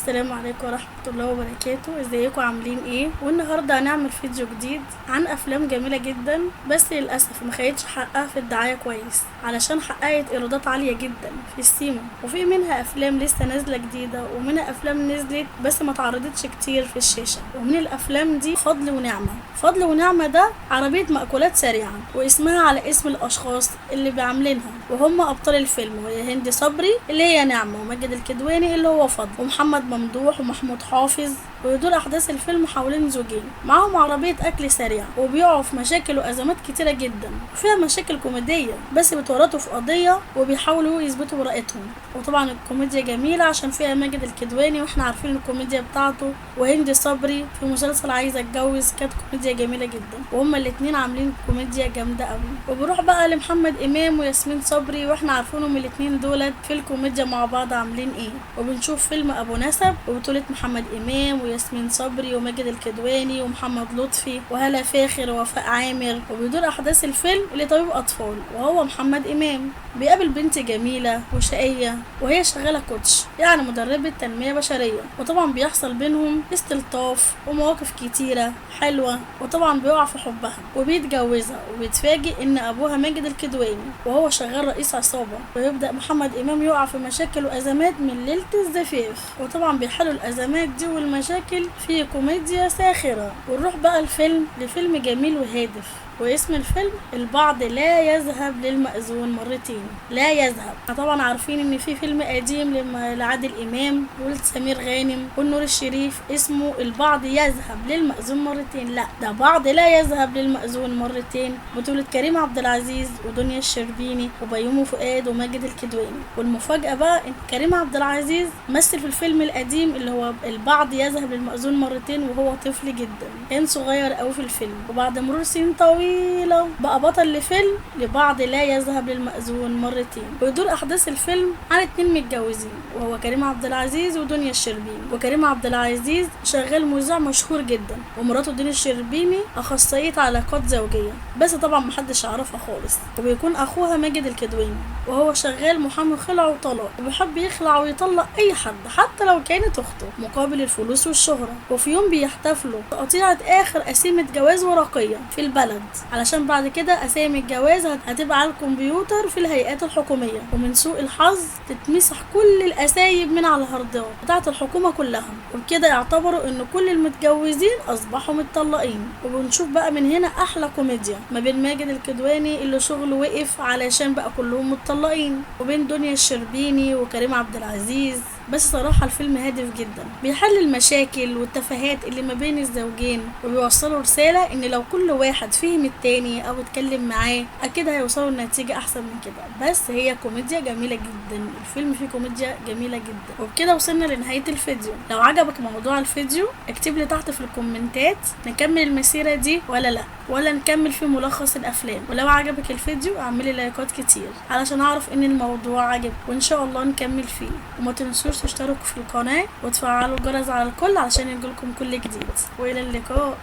السلام عليكم ورحمة الله وبركاته. ازيكم عاملين ايه؟ والنهاردة هنعمل فيديو جديد عن افلام جميلة جدا، بس للأسف ما خدتش حقها في الدعاية كويس علشان حققت ايرادات عالية جدا في السينما، وفي منها افلام لسه نازلة جديدة ومنها افلام نزلت بس ما اتعرضتش كتير في الشاشة. ومن الافلام دي فضل ونعمة. فضل ونعمة ده عربية مأكولات سريعة، واسمها على اسم الاشخاص اللي بيعملينها، وهم ابطال الفيلم، وهي هند صبري اللي هي نعمة، وماجد الكدواني اللي هو فضل، ومحمد ممدوح ومحمود حافظ. ويدور احداث الفيلم حوالين زوجين معاهم عربيه اكل سريع، وبيقعوا في مشاكل وازمات كتيره جدا، وفيها مشاكل كوميديه بس بيتورطوا في قضيه وبيحاولوا يثبتوا براءتهم. وطبعا الكوميديا جميله عشان فيها ماجد الكدواني، واحنا عارفين الكوميديا بتاعته، وهند صبري في مسلسل عايزه اتجوز كانت كوميديا جميله جدا، وهما الاتنين عاملين كوميديا جامده قوي. وبروح بقى لمحمد امام وياسمين صبري، واحنا عارفينهم الاتنين دولت في الكوميديا مع بعض عاملين ايه. وبنشوف فيلم ابو نسب وبطوله محمد امام وياسمين صبري وماجد الكدواني ومحمد لطفي وهلا فاخر ووفاء عامر. وبيدور احداث الفيلم لطبيب اطفال، وهو محمد امام بيقابل بنت جميله وشقيه، وهي شغاله كوتش يعني مدربه تنميه بشريه، وطبعا بيحصل بينهم استلطاف ومواقف كتيره حلوه، وطبعا بيقع في حبها وبيتجوزها، وبيتفاجئ ان ابوها ماجد الكدواني وهو شغال رئيس عصابه. ويبدا محمد امام يقع في مشاكل وازمات من ليله الزفاف، وطبعا بيحلوا الازمات دي والمشاكل في كوميديا ساخرة. ونروح بقى لفيلم جميل وهادف، واسم الفيلم البعض لا يذهب للمأذون مرتين. لا يذهب، طبعا عارفين ان في فيلم قديم لعادل امام ولسمير غانم والنور الشريف اسمه البعض يذهب للمأذون مرتين. لا، ده بعض لا يذهب للمأذون مرتين، بطولة كريم عبد العزيز ودنيا الشربيني وبيومي فؤاد وماجد الكدواني. والمفاجأة بقى ان كريم عبد العزيز مثل في الفيلم القديم اللي هو البعض يذهب للمأذون مرتين وهو طفل جدا، كان صغير قوي في الفيلم، وبعد مرور سنين طويلة بقى بطل لفيلم لبعض لا يذهب للمأذون مرتين. ويدور احداث الفيلم عن اتنين متجوزين، وهو كريم عبد العزيز ودنيا الشربيني. وكريم عبد العزيز شغال مذيع مشهور جدا، ومراته دنيا الشربيني اخصائيه علاقات زوجيه، بس طبعا محدش يعرفها خالص. وبيكون اخوها ماجد الكدواني، وهو شغال محامي خلع وطلاق، وبيحب يخلع ويطلق اي حد حتى لو كانت اخته مقابل الفلوس والشهره. وفي يوم بيحتفلوا بقطيعه اخر قسيمه جواز ورقيه في البلد، علشان بعد كده اسامي الجواز هتبقى على الكمبيوتر في الهيئات الحكوميه، ومن سوء الحظ تتمسح كل الاسايب من على الهاردات بتاعه الحكومه كلها، وبكده يعتبروا ان كل المتجوزين اصبحوا متطلقين. وبنشوف بقى من هنا احلى كوميديا ما بين ماجد الكدواني اللي شغله وقف علشان بقى كلهم متطلقين، وبين دنيا الشربيني وكريم عبد العزيز. بس صراحة الفيلم هادف جدا، بيحل المشاكل والتفاهات اللي ما بين الزوجين، وبيوصلوا رسالة ان لو كل واحد فهم التاني او اتكلم معاه اكيد هيوصلوا لنتيجة احسن من كده. بس هي كوميديا جميلة جدا، الفيلم فيه كوميديا جميلة جدا. وبكده وصلنا لنهاية الفيديو. لو عجبك موضوع الفيديو اكتب لي تحت في الكومنتات نكمل المسيرة دي ولا لا، ولا نكمل في ملخص الافلام. ولو عجبك الفيديو اعملي لايكات كتير علشان اعرف ان الموضوع عجب، وان شاء الله نكمل فيه. وما تنسوش تشتركوا في القناة وتفعلوا الجرس على الكل علشان يجيلكم كل جديد. والى اللقاء.